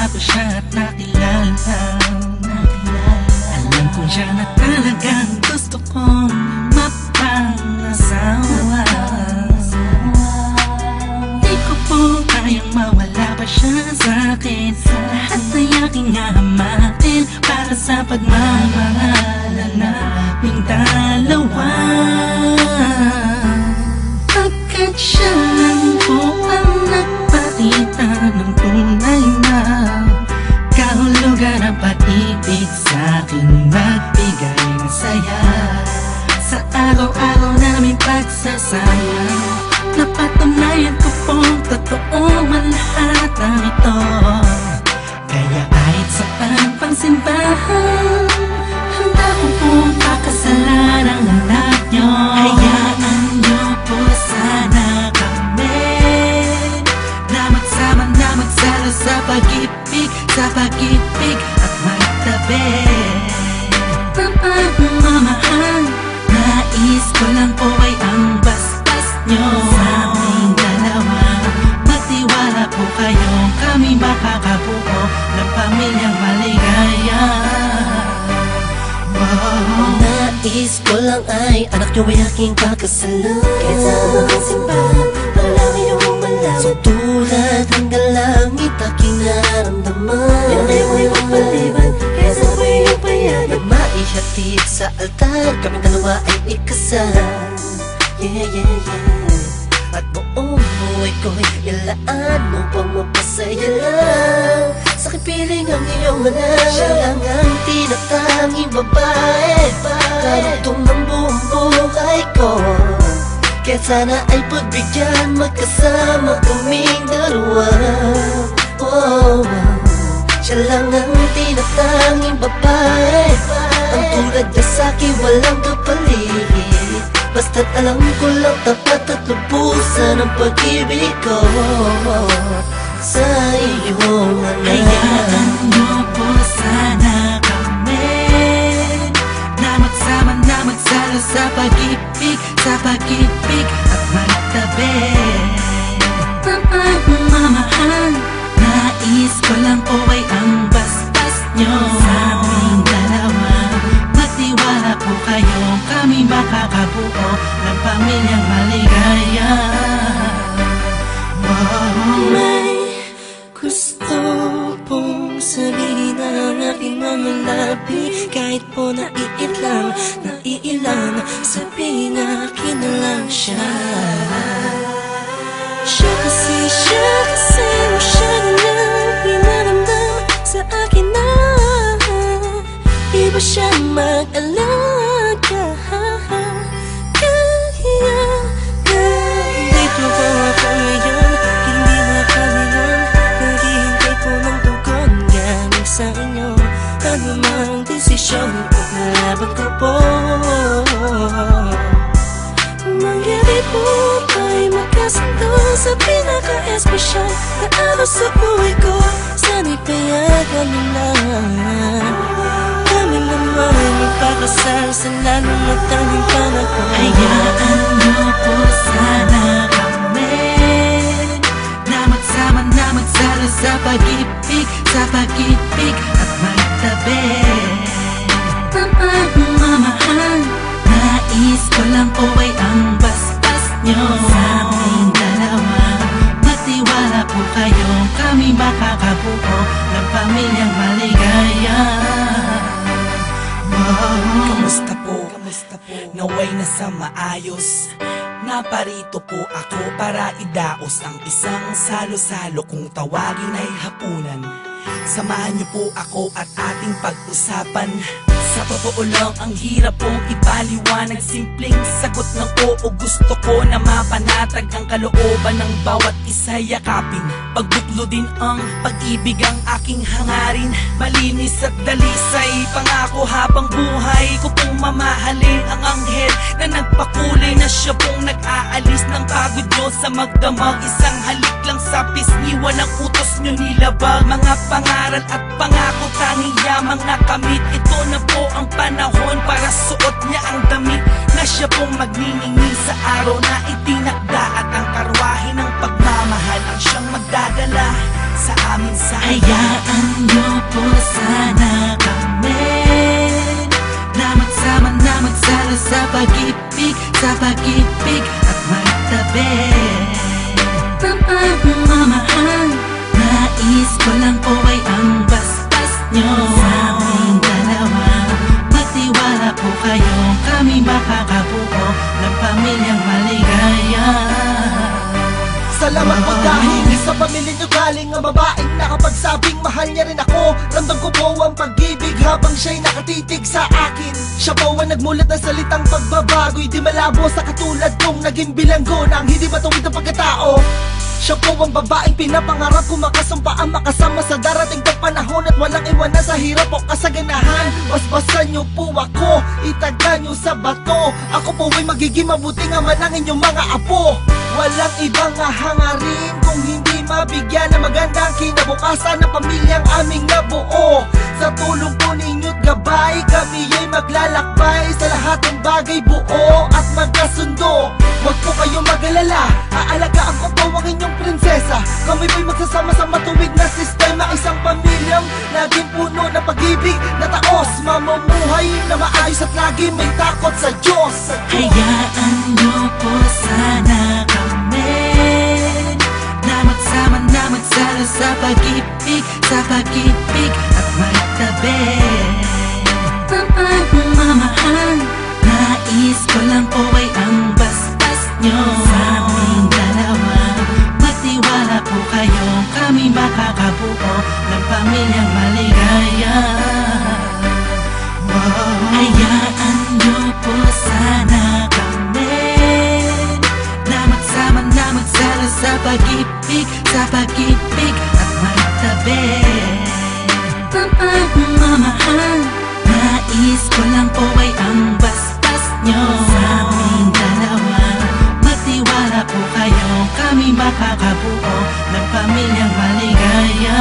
ko siya at nakilala. Alam ko siya na talagang gusto kong mapangasawa. Di ko po kayang mawala pa siya sa'kin. Lahat ay aking hahamakin para sa pagmamahalan naming dalawa. Pagkat siya lang po ang nagpakita ng tunay na kahulugan ng pag-ibig sa'king magbigay ng saya sa araw-araw naming pagsasama. Napatunayan ko pong totoo man lahat ng ito. Kaya kahit sa pagpangsimbahan, handa ko pong pakasalan ang anak nyo. Hayaan nyo po sana kami na magsama na magsalo sa pag-ibig, at magtabi ng pagmamahal. Nais ko lang po ay ang bastas nyo sa aming dalawa. Magtiwala po kayo, kami makakabuo ng pamilyang maligaya. Nais ko lang ay anak nyo ay aking pakasalan. Kaysa ang simbahan, ang langit yung malaman. So tulad ng langit aking naramdaman. Yan ay mo'y mapaliban, kaysa mo'y yung payagan. Na maihatid sa altar, kaming dalawa ay ikasal. Yeah, yeah, yeah. At buong buhay ko'y ilaan mo pang mapasaya lang. Sa kipiling ang iyong anak, siya lang ang tinatanging babae. Karugtong ng buong buhay ko, kaya sana ay pagbigyan, magkasama kaming dalawa. Oh, siya lang ang tinatanging babae. Ang tulad niya sa'kin walang kapalit. Basta't alam ko lang tapat at lubusan ang pag-ibig ko sa iyong anak. Hayaan nyo po sana kami na magsama na magsalo sa pag-ibig, at magtabi ng pagmamahal. Nais ko lang po ay ang bastas nyo sa aming dalawa. Magtiwala po kayo, kami makakabuo ng pamilyang maligaya. May gusto pong sabihin ang aking mga labi. Kahit po naiilang, sabihin akin na lang siya. Siya kasi masyado nang pinaramdam sa akin na iba siya mag-alaga. Dito po ako ngayon, hindi makalingon. Naghihintay po ng tugon galing sa inyo. Ano mang desisyon, paglalaban ko po. Mangyari po ay magkasundo sa pinaka-espesyal na araw sa buhay ko. Sana'y payagan mo na kami naman magpakasal sa lalong at tanging panahon. Hayaan nyo po sana kami na magsama na magsalo sa pag-ibig, at magtabi ng pagmamahal. Nais ko lang po ay ang bastas nyo sa aming dalawa. Magtiwala po kayo, kami makakabuo ng pamilyang maligaya. Kamusta po? Naway na sa maayos. Naparito po ako para idaos ang isang salo-salo kung tawagin ay hapunan. Samahan niyo po ako at ating pag-usapan. Sa totoo lang ang hirap pong ipaliwanag. Simpleng sagot ng oo, gusto ko na mapanatag ang kalooban ng bawat isa yakapin. Pagbuklo din ang pag-ibig ang aking hangarin. Malinis at dalisay, pangako habang buhay ko pong mamahalin ang anghel na nagpakulay na siya pong nag-aalis ng pagod nyo sa magdamag. Isang halik lang sa pisngiwan ng utos nyo nilabag. Mga pangaral at pangako tanging yamang nakamit. Ito na po ang panahon para suot niya ang damit na siya pong magniningning sa araw na itinakda. At ang karwahe ng pagmamahal ang siyang magdadala sa amin sa Hayaan po sana kami na magsama na magsalo sa pag-ibig at magtabi ng pagmamahal. Nais ko lang po ay ang basbas nyo sa aming dalawa. Magtiwala po kayo, kami makakabuo ng pamilyang maligaya. Salamat po dahil sa pamilya nyo galing ang babaeng nakapagsabing mahal niya rin ako. Ramdam ko po ang pag-ibig habang siya'y nakatitig sa akin. Siya po ang nagmulat ng salitang pagbabago'y di malabo sa katulad kong naging bilanggo ng hindi matuwid ang pagkatao. Siya po ang babaeng pinapangarap ko, makasumpa ang makasama sa darating na panahon at walang iwanan sa hirap o kasaganahan. Basbasan niyo po ako, itaga niyo sa bato. Ako po ay magiging mabuting ama ng inyong mga apo. Walang ibang hangarin kung hindi mabigyan ng magandang kinabukasan ng pamilyang aming nabuo. Sa tulong po ninyo't gabay, kami ay maglalakbay sa lahat ng bagay, buo at magkasundo. Huwag po kayong mag-alala, aalagaan ko po ang inyong prinsesa. Kami po'y magsasama sa matuwid na sistema, isang pamilyang laging puno ng pag-ibig na taos, mamumuhay na maayos at lagi may takot sa Diyos. Hayaan niyo po sana kami na magsama na magsalo sa pag-ibig at magtabi ng pagmamahal. Nais ko lang po ay ang basbas nyo sa aming dalawa. Magtiwala po kayo, kami makakabuo ng pamilyang maligaya. Hayaan niyo po sana kami na magsama na magsalo sa pag-ibig at magtabi ng pagmamahal. Nais ko lang po ay ang basbas nyo sa aming dalawa. Magtiwala po kayo, kami makakabuo ng pamilyang maligaya.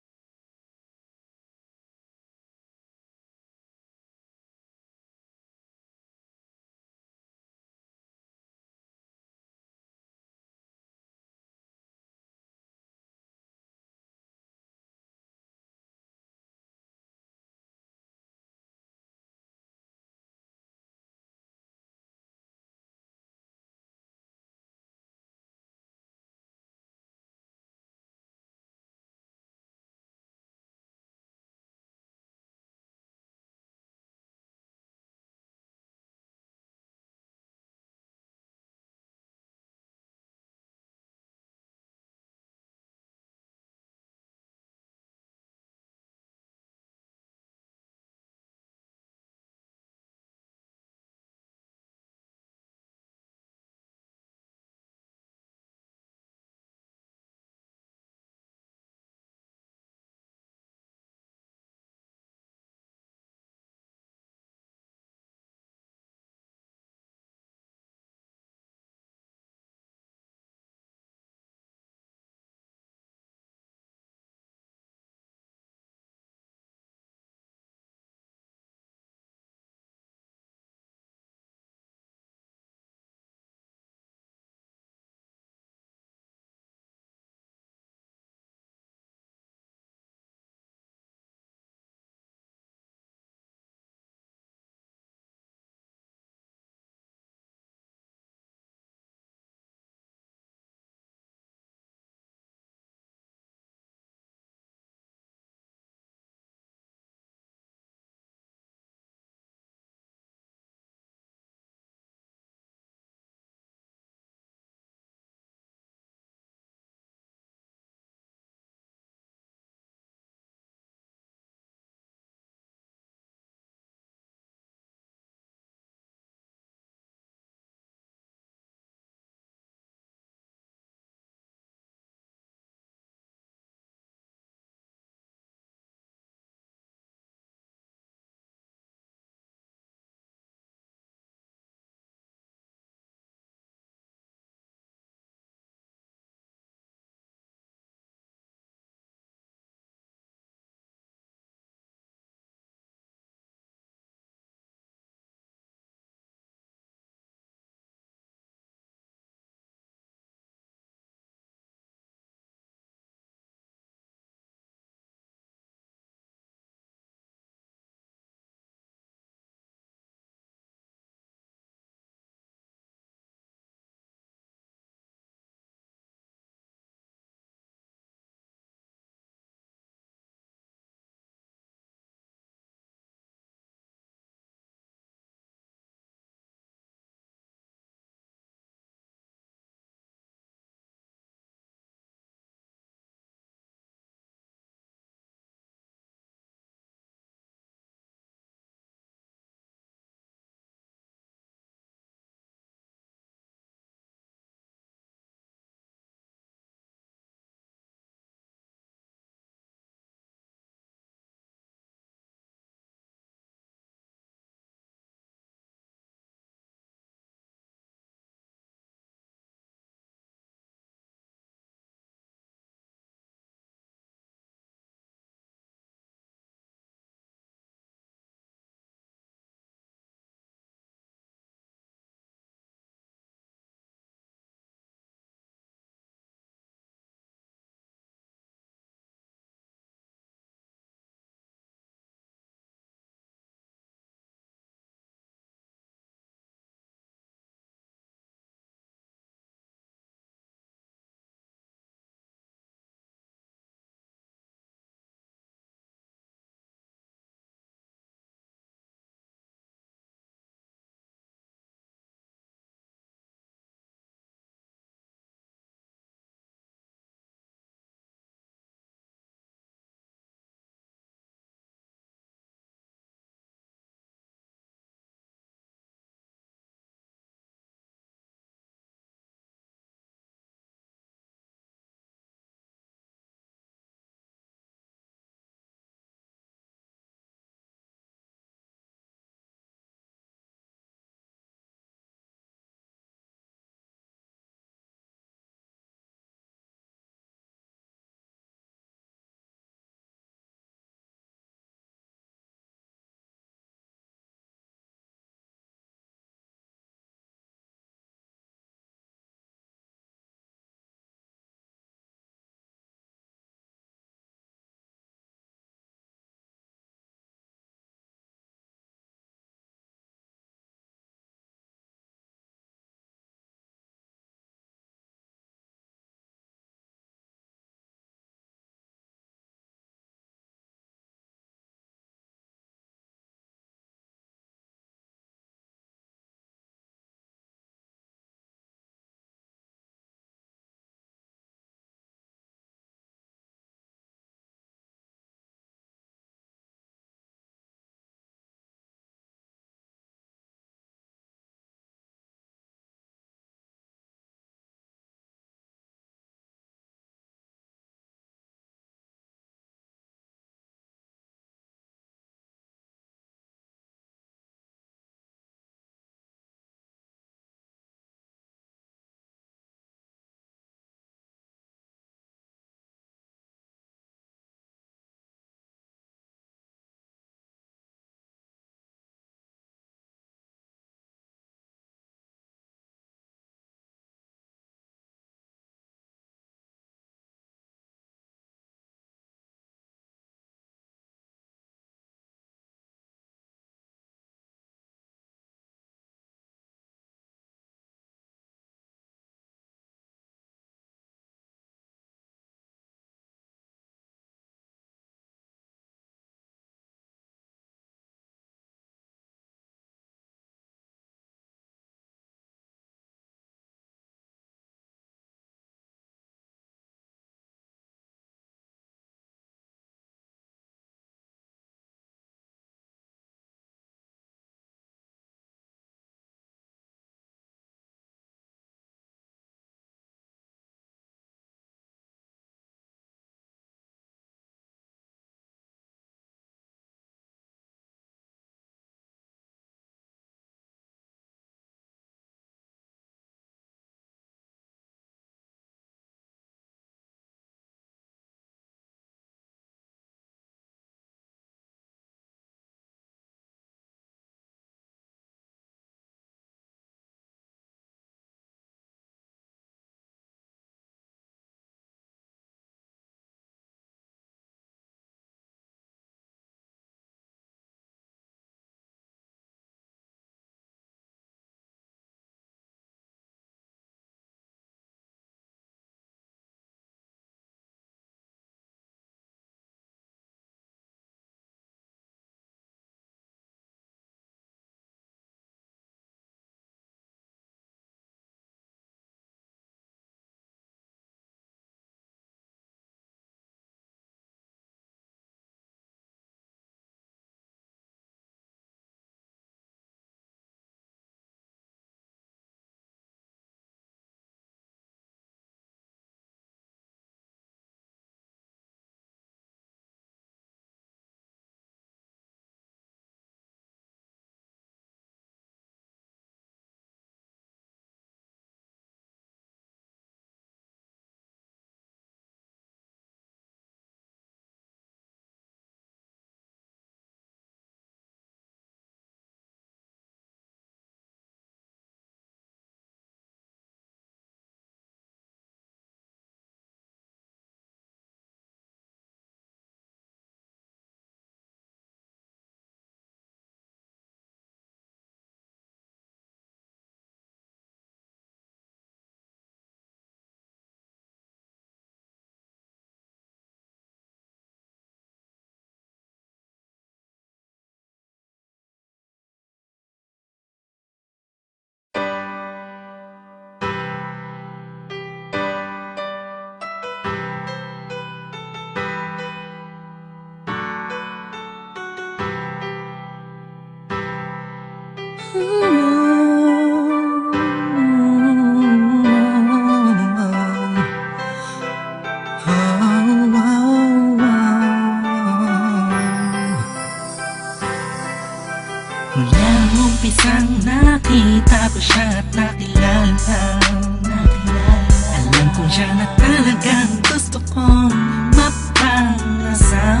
Siya na talagang gusto kong mapangasawa.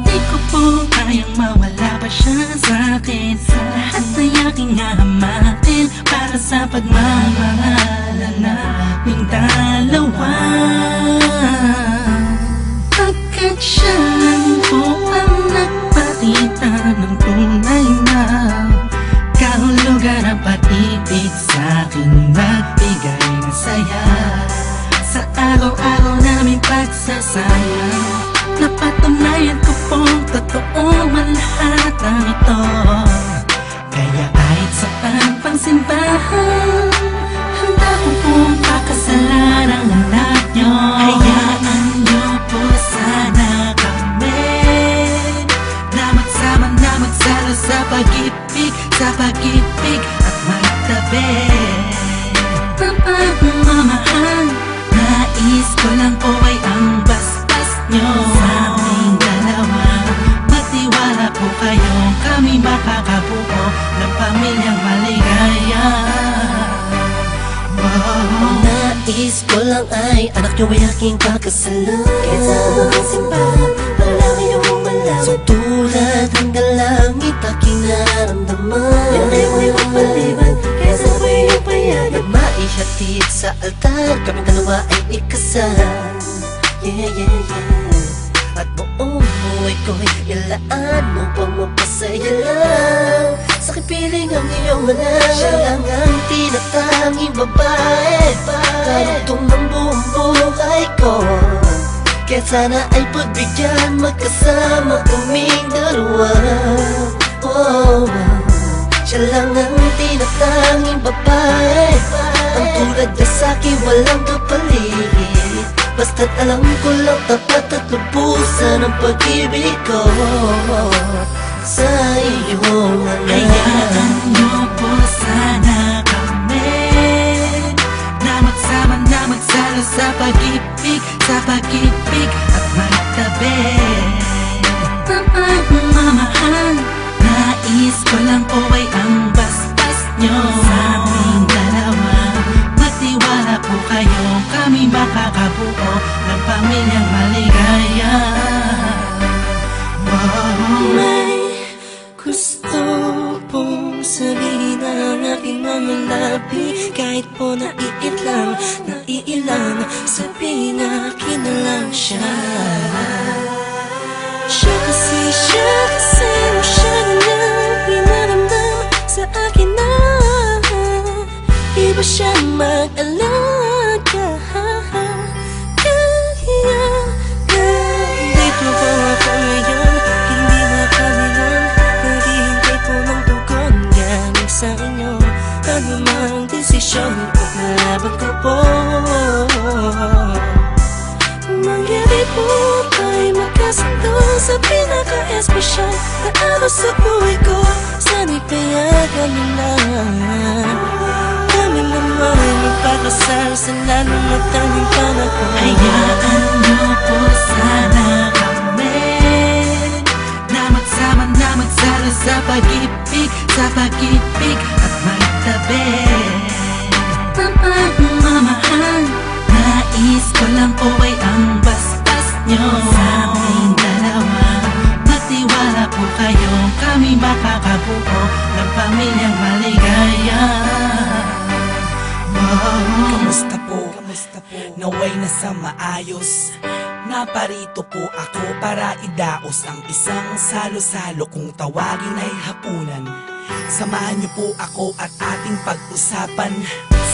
Di ko po kayang mawala pa siya sa'kin. Lahat ay aking hahamakin para sa pagmamahalan naming dalawa. Pagkat siya lang po ang nagpakita ng tunay na kahulugan ng pag-ibig sa'king nagbigay ng saya sa araw-araw naming pagsasama. Napatunayan ko pong totoo ang lahat ng ito. Kaya kahit sa pangsimbahan, handa ko pong pakasalan ang anak nyo. Hayaan nyo po sana kami na magsama na magsalo sa pag-ibig, sa pag-ibig at magtabi. Pagmamahal, nais ko lang po ay ang basbas nyo sa aming dalawa. Magtiwala po kayo, kami makakabuo ng pamilyang maligaya. Nais ko lang ay anak nyo ay aking pakasalan. Kahit sa mga simbahan, wala kayong malaman. So tulad hanggang langit aking naramdaman. Yan ay huwag mapaliban, kaya sa buhay yung payagan. Maihatid sa altar, kami dalawa ay ikasal. Yeah, yeah, yeah. At buong buhay ko'y ilaan upang mapasaya lang. Sa kipiling ang iyong manang, siya lang ang tinatanging babae. Karugtong ng buong buhay ko, kaya sana ay pagbigyan, magkasama kaming dalawa. Oh, siya lang ang tinatanging babae, ang tulad niya sa'kin walang kapalit. Basta't alam ko lang tapat at lubusan ang pag-ibig ko sa iyong anak. Hayaan nyo po sana kami na magsama na magsalo sa pag-ibig, sa pag-ibig at magtabi. Pagmamahal, nais ko lang po ay ang basbas nyo sa aming dalawa. Magtiwala po kayo, kami makakabuo ng pamilyang maligaya. May gusto pong sabihin ang aking mga labi. Kahit po naiilang, sabihin akin na lang siya. Siya kasi siya na lang pinaramdam sa akin na iba siya mag-alaga. Dito po ako ngayon, hindi na kami lang naghihintay po ng tugon galing sa inyo. Ano mang desisyon, ipaglaban ko po. Mangyari po tayo magkasundo sa pinaka-espesyal na araw sa buhay ko. Sana'y payagan mo na kami naman magpakasal sa lalong matanging panahon. Hayaan nyo po sana kami na magsama na magsalo sa pag-ibig, sa pag-ibig at magtabi. Pagmamahal, nais ko lang po ay ang basbas nyo sa aming dalawa. Magtiwala po kayo, kami makakabuo ng pamilyang maligaya. Kamusta po? Naway na sa maayos. Naparito po ako para idaos ang isang salo-salo kung tawagin ay hapunan. Samahan niyo po ako at ating pag-usapan.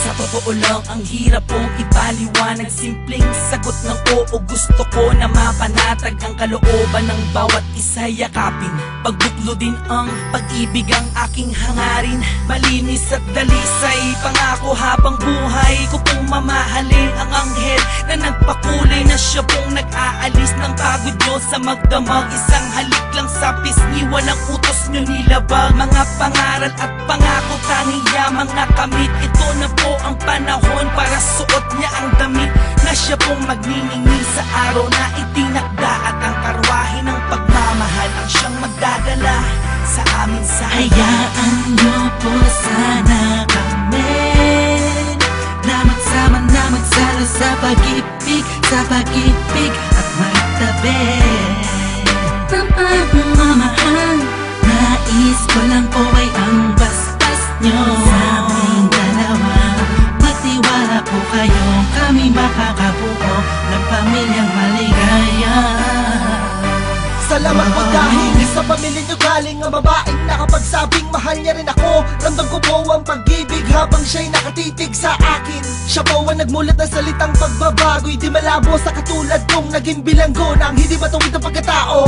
Sa totoo lang ang hirap pong ipaliwanag. Simpleng sagot ng oo, gusto ko na mapanatag ang kalooban ng bawat isa yakapin. Pagbuklo din ang pag-ibig ang aking hangarin. Malinis at dalisay, pangako habang buhay ko pong mamahalin ang anghel na nagpakulay na siya pong nag-aalis ng pagod nyo sa magdamag. Isang halik lang sa pisngi, walang utos nyo nilabag. Mga pangaral at pangako tanging yamang nakamit. Ito na po ang panahon para suot niya ang damit na siya pong magniningil sa araw na itinakda. At ang karwahe ng pagmamahal ang siyang magdadala sa amin sa Hayaan nyo po sana kami pag-ibig, sa pag-ibig at magtabi ng pagmamahal. Nais ko lang po ay ang bastas nyo sa aming dalawa. Magtiwala po kayo, kami makakabuo ng pamilyang maligaya. Salamat po dahil sa pamilya nyo galing ang babaeng nakapagsabing mahal niya rin ako. Ramdam ko po ang pag-ibig habang siya'y nakatitig sa akin. Siya po ang nagmulat ng salitang pagbabago'y di malabo sa katulad kong naging bilanggo ng hindi matuwid na pagkatao.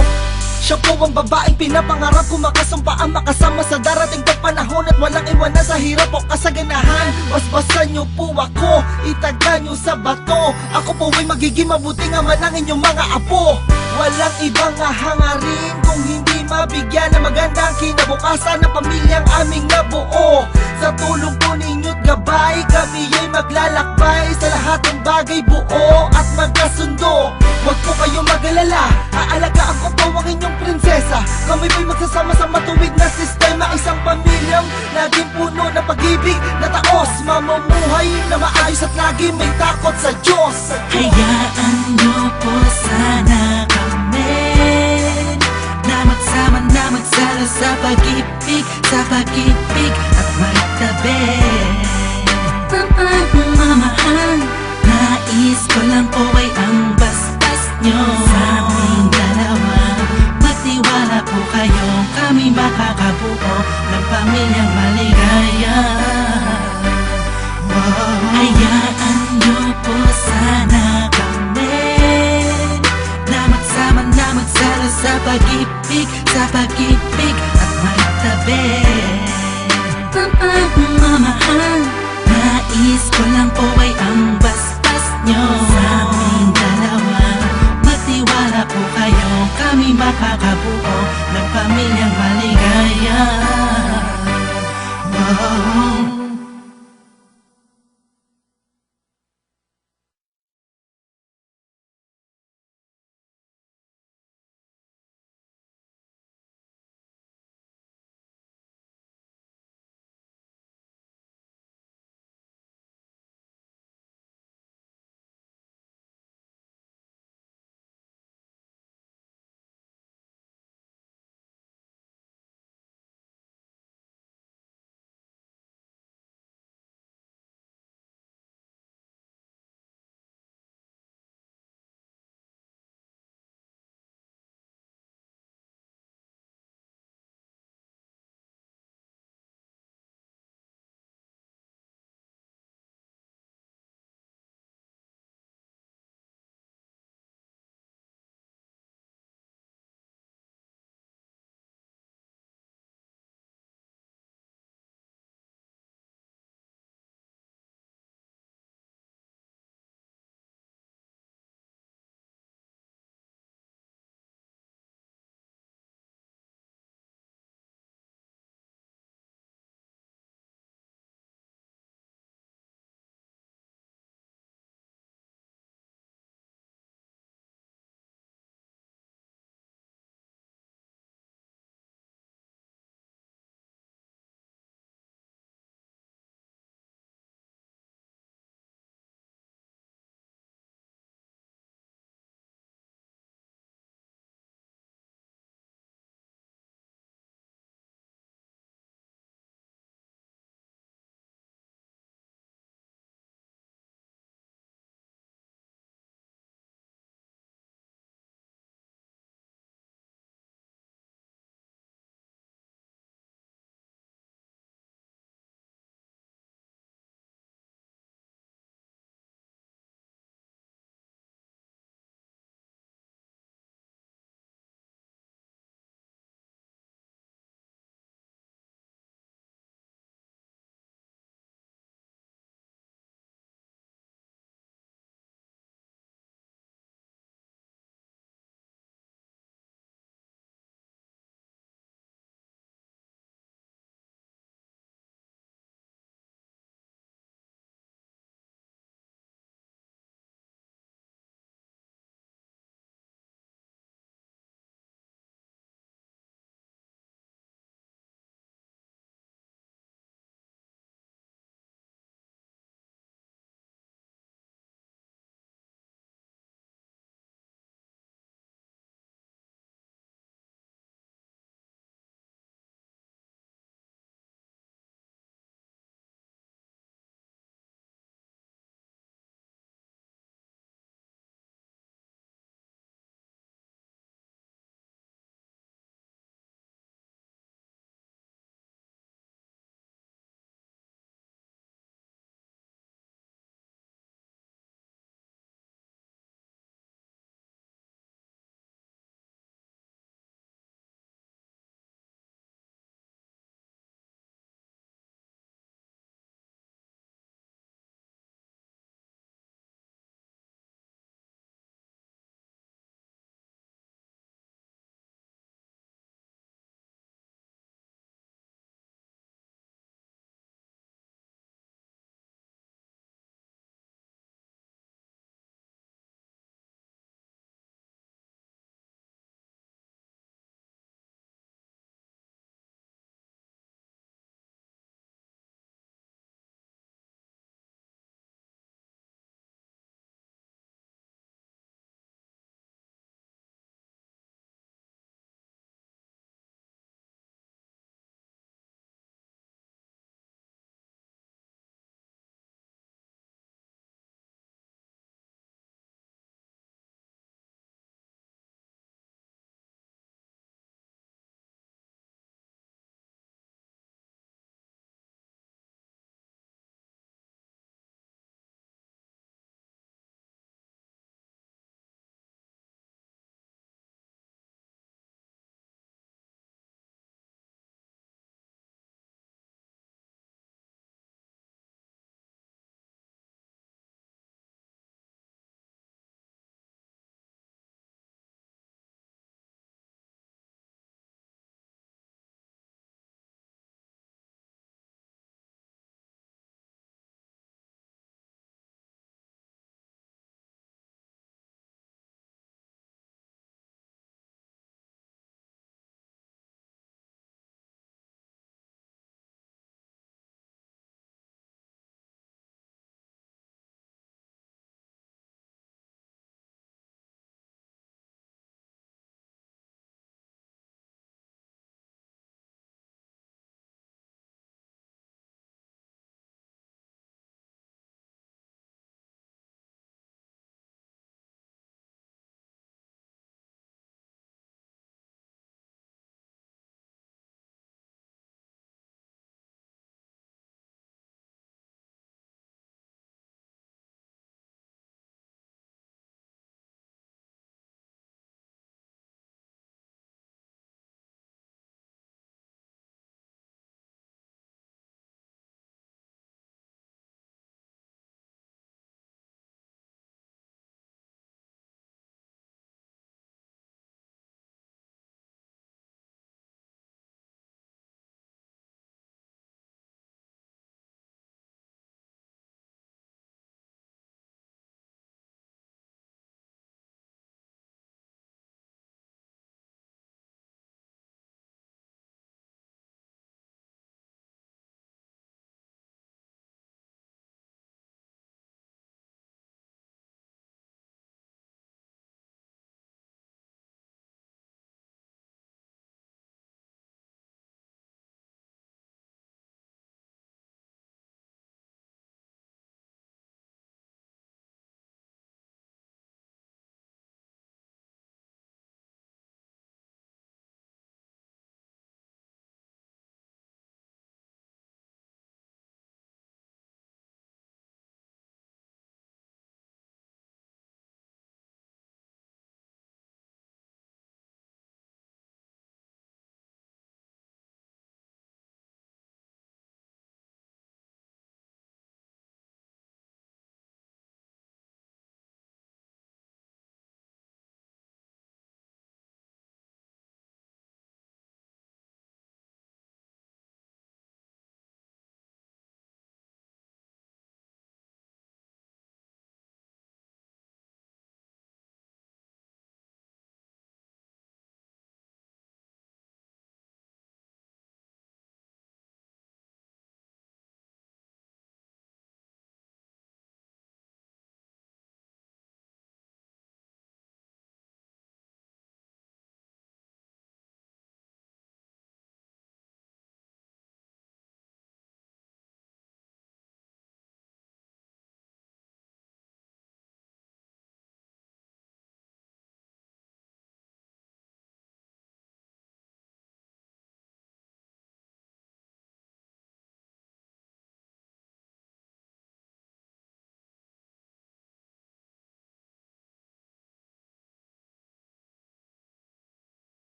Siya po ang babaeng pinapangarap ko, makasumpa ang makasama sa darating na panahon at walang iwanan sa hirap o kasaganahan. Basbasan niyo po ako, itaga niyo sa bato. Ako po ay magiging mabuting ama ng inyong mga apo. Walang ibang hangarin kung hindi mabigyan ng magandang kinabukasan ng pamilyang aming nabuo. Sa tulong po ninyo't gabay, kami ay maglalakbay sa lahat ng bagay, buo at magkasundo. Huwag po kayong mag-alala, aalagaan ko po ang inyong prinsesa. Kami po'y magsasama sa matuwid na sistema, isang pamilyang laging puno ng pag-ibig na taos, mamumuhay na maayos at lagi may takot sa Diyos. Hayaan nyo po sana kami na magsama na magsalo sa pag-ibig, sa pag-ibig at magtabi ng pagmamahal. Nais ko lang po ay ang bastas nyo sa aming dalawa. Magtiwala po kayo, kami makakabuo ng pamilyang maligaya. Hayaan nyo po sana kami na magsama na magsalo sa pag-ibig, sa pag-ibig at magtabi ng pagmamahal. Nais ko lang po ay